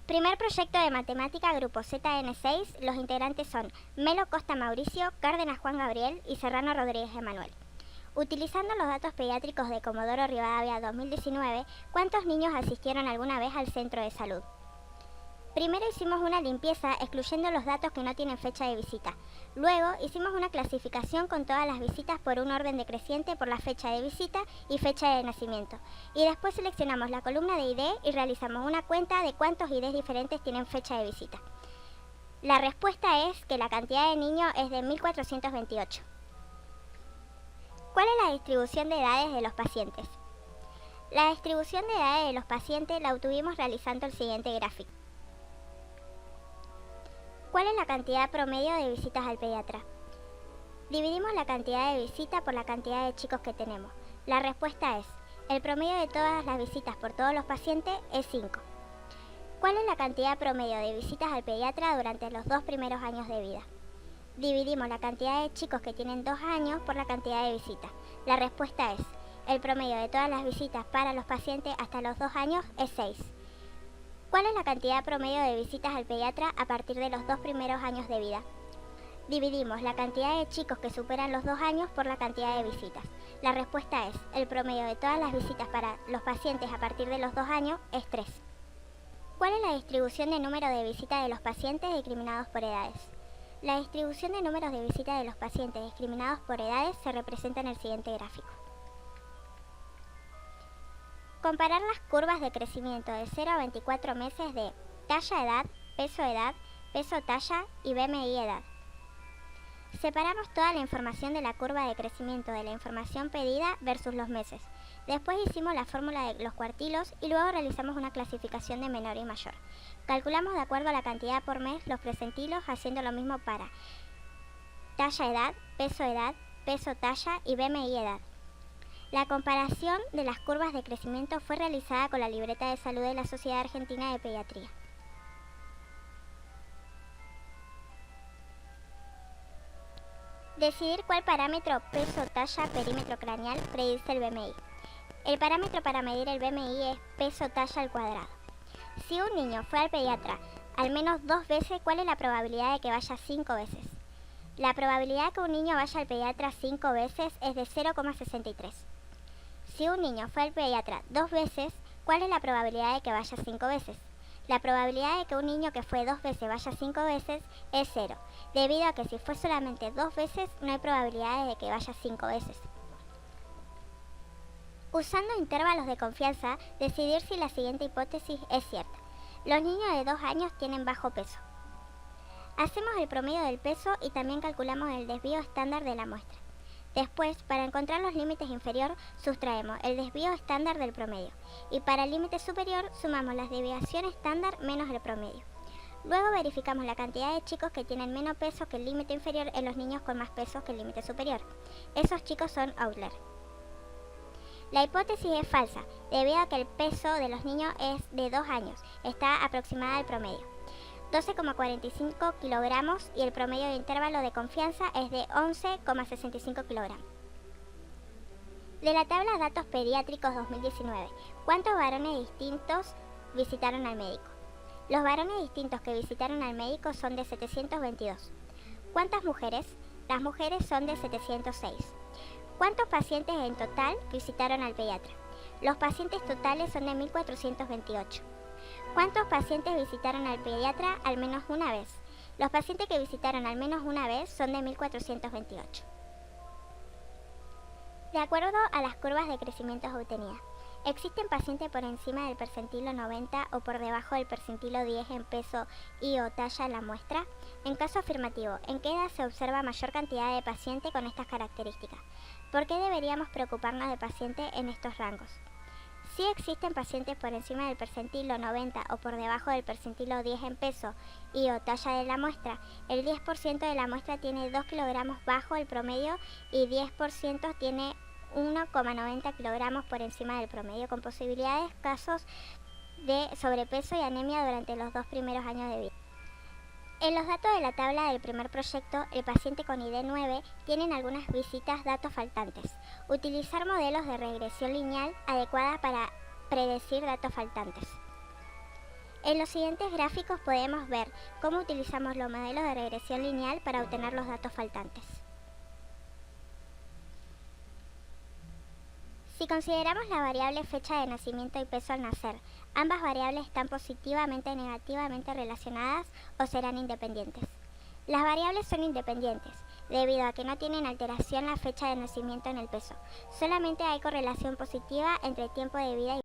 Primer proyecto de matemática Grupo ZN6. Los integrantes son Melo Costa Mauricio, Cárdenas Juan Gabriel y Serrano Rodríguez Emanuel. Utilizando los datos pediátricos de Comodoro Rivadavia 2019, ¿cuántos niños asistieron alguna vez al centro de salud? Primero hicimos una limpieza excluyendo los datos que no tienen fecha de visita. Luego hicimos una clasificación con todas las visitas por un orden decreciente por la fecha de visita y fecha de nacimiento. Y después seleccionamos la columna de ID y realizamos una cuenta de cuántos IDs diferentes tienen fecha de visita. La respuesta es que la cantidad de niños es de 1428. ¿Cuál es la distribución de edades de los pacientes? La distribución de edades de los pacientes la obtuvimos realizando el siguiente gráfico. ¿Cuál es la cantidad promedio de visitas al pediatra? Dividimos la cantidad de visitas por la cantidad de chicos que tenemos. La respuesta es, el promedio de todas las visitas por todos los pacientes es 5. ¿Cuál es la cantidad promedio de visitas al pediatra durante los 2 primeros años de vida? Dividimos la cantidad de chicos que tienen 2 años por la cantidad de visitas. La respuesta es, el promedio de todas las visitas para los pacientes hasta los 2 años es 6. ¿Cuál es la cantidad promedio de visitas al pediatra a partir de los 2 primeros años de vida? Dividimos la cantidad de chicos que superan los 2 años por la cantidad de visitas. La respuesta es, el promedio de todas las visitas para los pacientes a partir de los 2 años es 3. ¿Cuál es la distribución de número de visitas de los pacientes discriminados por edades? La distribución de números de visitas de los pacientes discriminados por edades se representa en el siguiente gráfico. Comparar las curvas de crecimiento de 0 a 24 meses de talla-edad, peso-talla y BMI-edad. Separamos toda la información de la curva de crecimiento de la información pedida versus los meses. Después hicimos la fórmula de los cuartilos y luego realizamos una clasificación de menor y mayor. Calculamos de acuerdo a la cantidad por mes los percentilos, haciendo lo mismo para talla-edad, peso-talla y BMI-edad. La comparación de las curvas de crecimiento fue realizada con la libreta de salud de la Sociedad Argentina de Pediatría. Decidir cuál parámetro peso-talla perímetro craneal predice el BMI. El parámetro para medir el BMI es peso-talla al cuadrado. Si un niño fue al pediatra al menos 2 veces, ¿cuál es la probabilidad de que vaya 5 veces? La probabilidad de que un niño vaya al pediatra 5 veces es de 0,63. Si un niño fue al pediatra 2 veces, ¿cuál es la probabilidad de que vaya 5 veces? La probabilidad de que un niño que fue 2 veces vaya 5 veces es 0, debido a que si fue solamente 2 veces no hay probabilidades de que vaya 5 veces. Usando intervalos de confianza, decidir si la siguiente hipótesis es cierta. Los niños de 2 años tienen bajo peso. Hacemos el promedio del peso y también calculamos el desvío estándar de la muestra. Después, para encontrar los límites inferiores, sustraemos el desvío estándar del promedio. Y para el límite superior, sumamos las desviaciones estándar menos el promedio. Luego verificamos la cantidad de chicos que tienen menos peso que el límite inferior en los niños con más peso que el límite superior. Esos chicos son outliers. La hipótesis es falsa, debido a que el peso de los niños es de 2 años, está aproximada al promedio, 12,45 kilogramos, y el promedio de intervalo de confianza es de 11,65 kilogramos. De la tabla Datos Pediátricos 2019, ¿cuántos varones distintos visitaron al médico? Los varones distintos que visitaron al médico son de 722. ¿Cuántas mujeres? Las mujeres son de 706. ¿Cuántos pacientes en total visitaron al pediatra? Los pacientes totales son de 1428. ¿Cuántos pacientes visitaron al pediatra al menos una vez? Los pacientes que visitaron al menos una vez son de 1428. De acuerdo a las curvas de crecimiento obtenidas, ¿existen pacientes por encima del percentilo 90 o por debajo del percentilo 10 en peso y o talla en la muestra? En caso afirmativo, ¿en qué edad se observa mayor cantidad de pacientes con estas características? ¿Por qué deberíamos preocuparnos de pacientes en estos rangos? Si existen pacientes por encima del percentilo 90 o por debajo del percentilo 10 en peso y o talla de la muestra, el 10% de la muestra tiene 2 kilogramos bajo el promedio y 10% tiene 1,90 kilogramos por encima del promedio, con posibilidades de casos de sobrepeso y anemia durante los 2 primeros años de vida. En los datos de la tabla del primer proyecto, el paciente con ID 9 tienen algunas visitas datos faltantes. Utilizar modelos de regresión lineal adecuada para predecir datos faltantes. En los siguientes gráficos podemos ver cómo utilizamos los modelos de regresión lineal para obtener los datos faltantes. Si consideramos la variable fecha de nacimiento y peso al nacer, ambas variables están positivamente o negativamente relacionadas o serán independientes. Las variables son independientes, debido a que no tienen alteración la fecha de nacimiento en el peso. Solamente hay correlación positiva entre tiempo de vida y